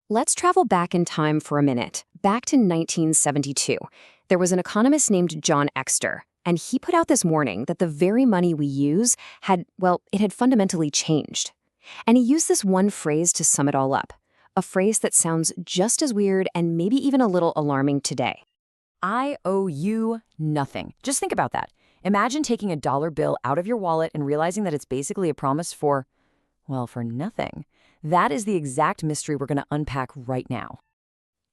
Let's travel back in time for a minute, back to 1972. There was an economist named John Exter, and he put out this warning that the very money we use it had fundamentally changed. And he used this one phrase to sum it all up, a phrase that sounds just as weird and maybe even a little alarming today. I owe you nothing. Just think about that. Imagine taking a dollar bill out of your wallet and realizing that it's basically a promise for nothing. That is the exact mystery we're going to unpack right now.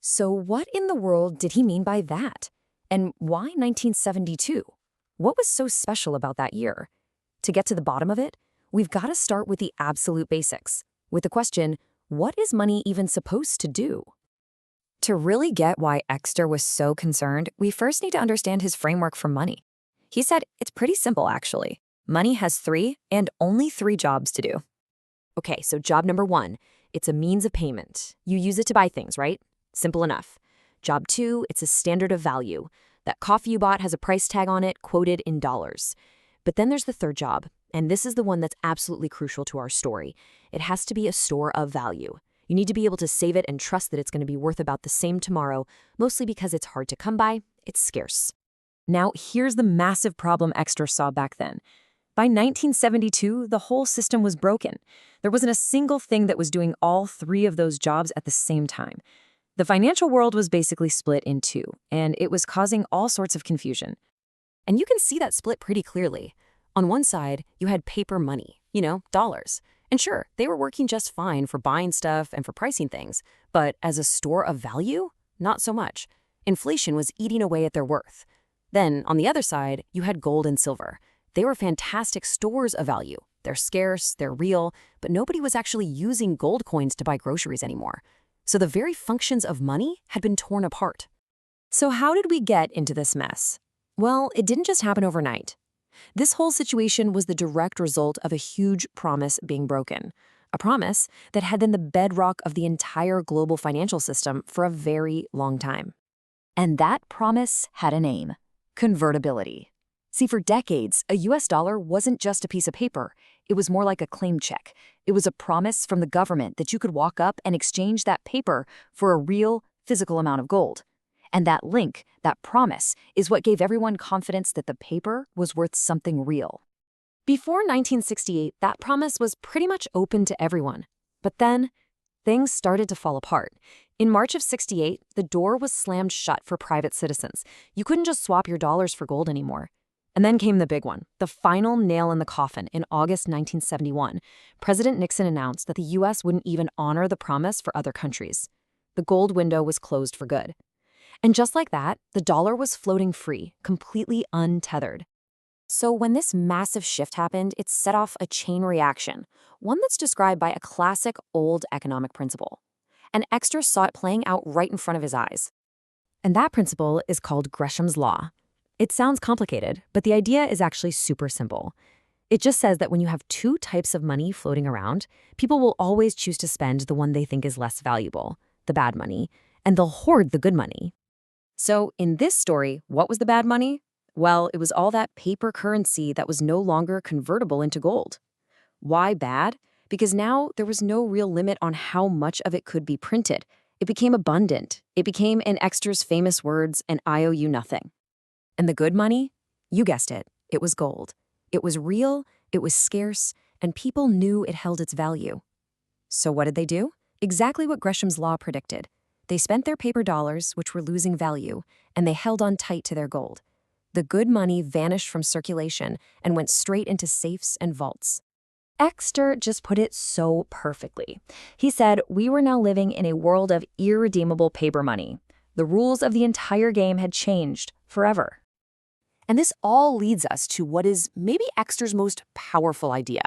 So what in the world did he mean by that? And why 1972? What was so special about that year? To get to the bottom of it, we've got to start with the absolute basics, with the question, what is money even supposed to do? To really get why Exter was so concerned, we first need to understand his framework for money. He said it's pretty simple, actually. Money has three and only three jobs to do. Okay, so job number one, it's a means of payment. You use it to buy things, right? Simple enough. Job two, it's a standard of value. That coffee you bought has a price tag on it, quoted in dollars. But then there's the third job, and this is the one that's absolutely crucial to our story. It has to be a store of value. You need to be able to save it and trust that it's going to be worth about the same tomorrow, mostly because it's hard to come by, it's scarce. Now, here's the massive problem Exter saw back then. By 1972, the whole system was broken. There wasn't a single thing that was doing all three of those jobs at the same time. The financial world was basically split in two, and it was causing all sorts of confusion. And you can see that split pretty clearly. On one side, you had paper money, dollars. And sure, they were working just fine for buying stuff and for pricing things, but as a store of value, not so much. Inflation was eating away at their worth. Then, on the other side, you had gold and silver. They were fantastic stores of value. They're scarce, they're real, but nobody was actually using gold coins to buy groceries anymore. So the very functions of money had been torn apart. So how did we get into this mess? Well, it didn't just happen overnight. This whole situation was the direct result of a huge promise being broken. A promise that had been the bedrock of the entire global financial system for a very long time. And that promise had a name: convertibility. See, for decades, a US dollar wasn't just a piece of paper. It was more like a claim check. It was a promise from the government that you could walk up and exchange that paper for a real, physical amount of gold. And that link, that promise, is what gave everyone confidence that the paper was worth something real. Before 1968, that promise was pretty much open to everyone. But then, things started to fall apart. In March of '68, the door was slammed shut for private citizens. You couldn't just swap your dollars for gold anymore. And then came the big one, the final nail in the coffin in August 1971. President Nixon announced that the U.S. wouldn't even honor the promise for other countries. The gold window was closed for good. And just like that, the dollar was floating free, completely untethered. So when this massive shift happened, it set off a chain reaction, one that's described by a classic old economic principle. And Exter saw it playing out right in front of his eyes. And that principle is called Gresham's law. It sounds complicated, but the idea is actually super simple. It just says that when you have two types of money floating around, people will always choose to spend the one they think is less valuable, the bad money, and they'll hoard the good money. So in this story, what was the bad money? Well, it was all that paper currency that was no longer convertible into gold. Why bad? Because now there was no real limit on how much of it could be printed. It became abundant. It became, in Exter's famous words, an IOU-nothing. And the good money? You guessed it. It was gold. It was real, it was scarce, and people knew it held its value. So what did they do? Exactly what Gresham's law predicted. They spent their paper dollars, which were losing value, and they held on tight to their gold. The good money vanished from circulation and went straight into safes and vaults. Exter just put it so perfectly. He said we were now living in a world of irredeemable paper money. The rules of the entire game had changed forever. And this all leads us to what is maybe Exter's most powerful idea.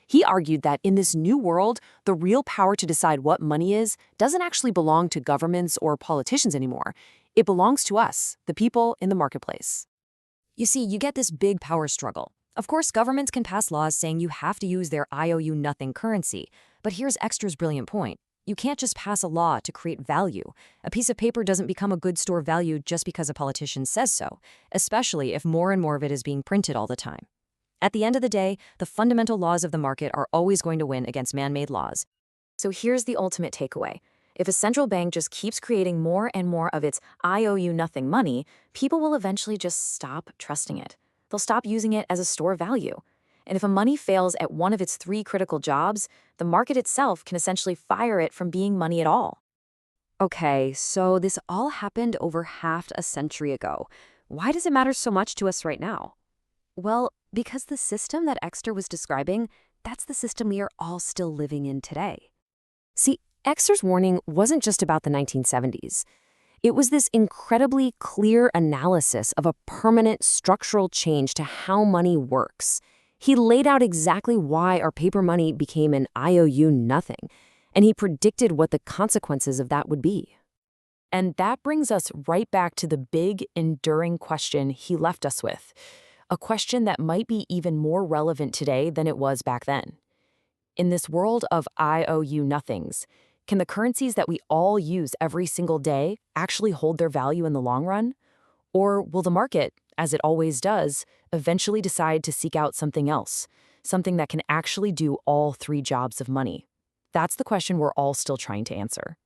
He argued that in this new world, the real power to decide what money is doesn't actually belong to governments or politicians anymore. It belongs to us, the people in the marketplace. You see, you get this big power struggle. Of course, governments can pass laws saying you have to use their IOU-nothing currency. But here's Exter's brilliant point. You can't just pass a law to create value. A piece of paper doesn't become a good store of value just because a politician says so, especially if more and more of it is being printed all the time. At the end of the day, the fundamental laws of the market are always going to win against man-made laws. So here's the ultimate takeaway. If a central bank just keeps creating more and more of its IOU-nothing money, people will eventually just stop trusting it. They'll stop using it as a store of value. And if a money fails at one of its three critical jobs, the market itself can essentially fire it from being money at all. Okay, so this all happened over half a century ago. Why does it matter so much to us right now? Well, because the system that Exter was describing, that's the system we are all still living in today. See, Exter's warning wasn't just about the 1970s. It was this incredibly clear analysis of a permanent structural change to how money works. He laid out exactly why our paper money became an IOU-nothing, and he predicted what the consequences of that would be. And that brings us right back to the big, enduring question he left us with, a question that might be even more relevant today than it was back then. In this world of IOU-nothings, can the currencies that we all use every single day actually hold their value in the long run? Or will the market, as it always does, eventually decide to seek out something else, something that can actually do all three jobs of money? That's the question we're all still trying to answer.